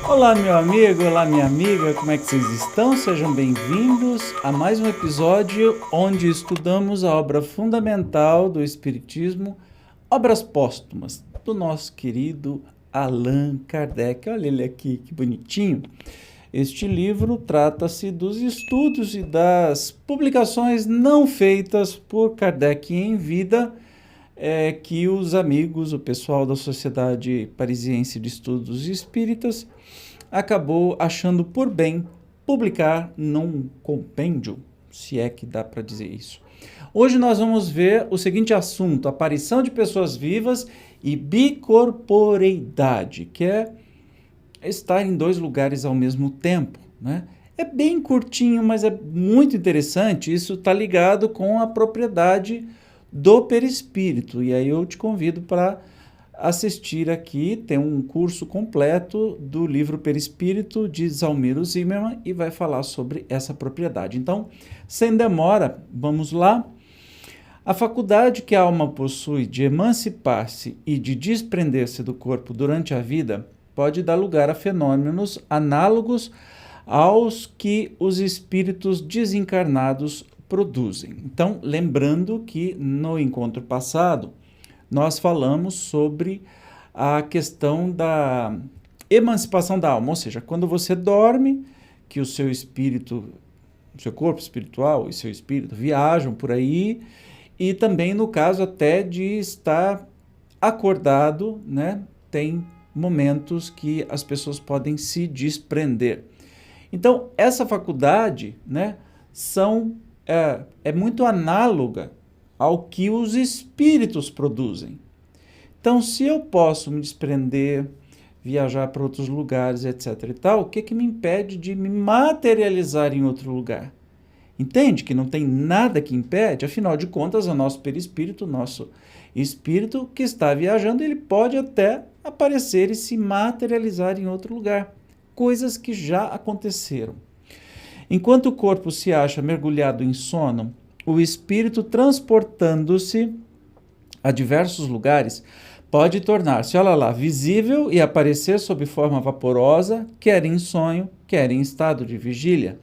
Olá, meu amigo, olá, minha amiga, como é que vocês estão? Sejam bem-vindos a mais um episódio onde estudamos a obra fundamental do Espiritismo, Obras Póstumas, do nosso querido Allan Kardec. Olha ele aqui, que bonitinho. Este livro trata-se dos estudos e das publicações não feitas por Kardec em vida, que os amigos, o pessoal da Sociedade Parisiense de Estudos Espíritas, acabou achando por bem publicar num compêndio, se é que dá para dizer isso. Hoje nós vamos ver o seguinte assunto: aparição de pessoas vivas e bicorporeidade, que é estar em dois lugares ao mesmo tempo, né? É bem curtinho, mas é muito interessante. Isso está ligado com a propriedade do perispírito. E aí eu te convido para assistir aqui, tem um curso completo do livro Perispírito de Zalmiro Zimmermann e vai falar sobre essa propriedade. Então, sem demora, vamos lá. A faculdade que a alma possui de emancipar-se e de desprender-se do corpo durante a vida pode dar lugar a fenômenos análogos aos que os espíritos desencarnados produzem. Então, lembrando que no encontro passado, nós falamos sobre a questão da emancipação da alma, ou seja, quando você dorme, que o seu espírito, o seu corpo espiritual e seu espírito viajam por aí, e também no caso até de estar acordado, né? Tem momentos que as pessoas podem se desprender. Então, essa faculdade, né, é muito análoga ao que os espíritos produzem. Então, se eu posso me desprender, viajar para outros lugares, etc. e tal, o que me impede de me materializar em outro lugar? Entende que não tem nada que impede? Afinal de contas, o nosso perispírito, o nosso espírito que está viajando, ele pode até aparecer e se materializar em outro lugar. Coisas que já aconteceram. Enquanto o corpo se acha mergulhado em sono, o espírito, transportando-se a diversos lugares, pode tornar-se, olha lá, visível e aparecer sob forma vaporosa, quer em sonho, quer em estado de vigília.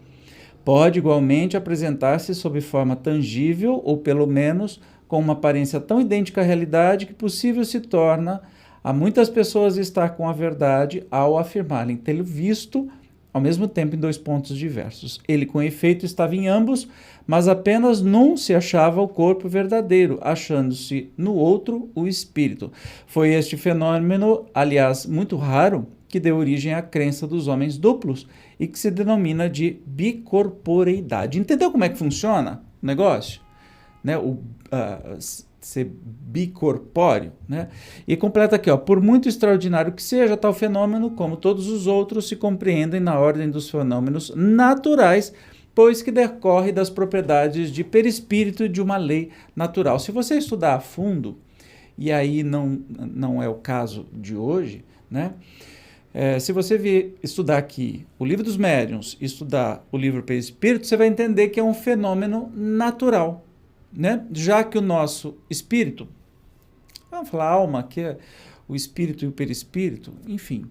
Pode igualmente apresentar-se sob forma tangível ou, pelo menos, com uma aparência tão idêntica à realidade que possível se torna a muitas pessoas estar com a verdade ao afirmarem tê-lo visto ao mesmo tempo em dois pontos diversos. Ele, com efeito, estava em ambos, mas apenas num se achava o corpo verdadeiro, achando-se no outro o espírito. Foi este fenômeno, aliás, muito raro, que deu origem à crença dos homens duplos e que se denomina de bicorporeidade. Entendeu como é que funciona o negócio? Né? Ser bicorpóreo, né? E completa aqui, ó: por muito extraordinário que seja tal fenômeno, como todos os outros, se compreendem na ordem dos fenômenos naturais, pois que decorre das propriedades de perispírito e de uma lei natural. Se você estudar a fundo, e aí não é o caso de hoje, né? Se você estudar aqui o Livro dos Médiuns, estudar o livro Perispírito, você vai entender que é um fenômeno natural, né? Já que o nosso espírito, vamos falar alma, que é o espírito e o perispírito, enfim,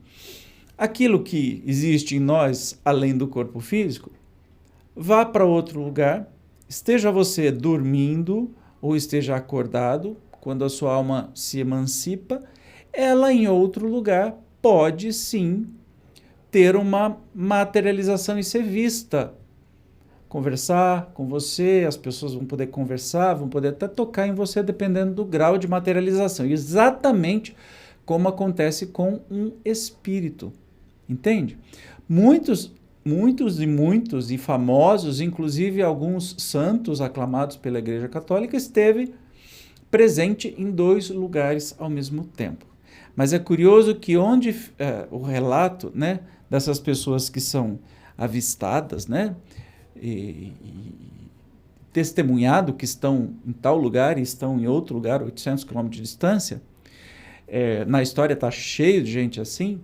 aquilo que existe em nós além do corpo físico, vá para outro lugar, esteja você dormindo ou esteja acordado, quando a sua alma se emancipa, ela em outro lugar pode sim ter uma materialização e ser vista, conversar com você, as pessoas vão poder conversar, vão poder até tocar em você dependendo do grau de materialização, exatamente como acontece com um espírito, entende? Muitos muitos e famosos, inclusive alguns santos aclamados pela Igreja Católica, esteve presente em 2 lugares ao mesmo tempo. Mas é curioso que onde o relato, né, dessas pessoas que são avistadas, né, e testemunhado que estão em tal lugar e estão em outro lugar, 800 quilômetros de distância, na história está cheio de gente assim.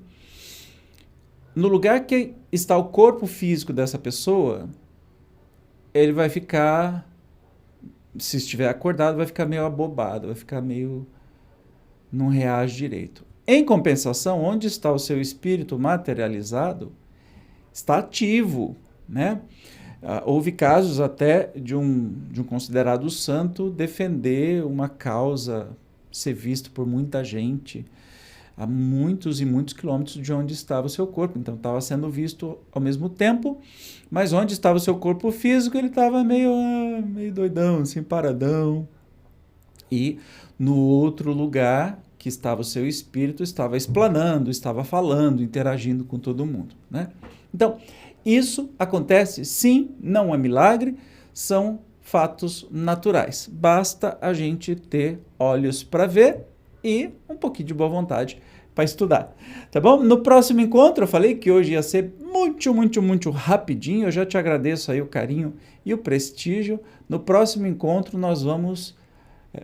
No lugar que está o corpo físico dessa pessoa, ele vai ficar, se estiver acordado, vai ficar meio abobado, vai ficar meio... não reage direito. Em compensação, onde está o seu espírito materializado, está ativo, né? Houve casos até de um considerado santo defender uma causa, ser visto por muita gente, a muitos e muitos quilômetros de onde estava o seu corpo. Então, estava sendo visto ao mesmo tempo, mas onde estava o seu corpo físico, ele estava meio doidão, assim, paradão. E no outro lugar que estava o seu espírito, estava explanando, estava falando, interagindo com todo mundo, né? Então, isso acontece, sim, não é milagre, são fatos naturais. Basta a gente ter olhos para ver e um pouquinho de boa vontade para estudar, tá bom? No próximo encontro, eu falei que hoje ia ser muito rapidinho, eu já te agradeço aí o carinho e o prestígio. No próximo encontro nós vamos,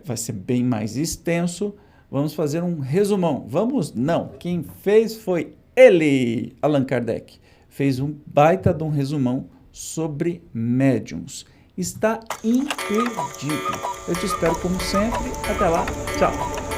vai ser bem mais extenso, vamos fazer um resumão. Vamos? Não, quem fez foi ele, Allan Kardec. Fez um baita de um resumão sobre médiums. Está imperdível. Eu te espero como sempre. Até lá. Tchau.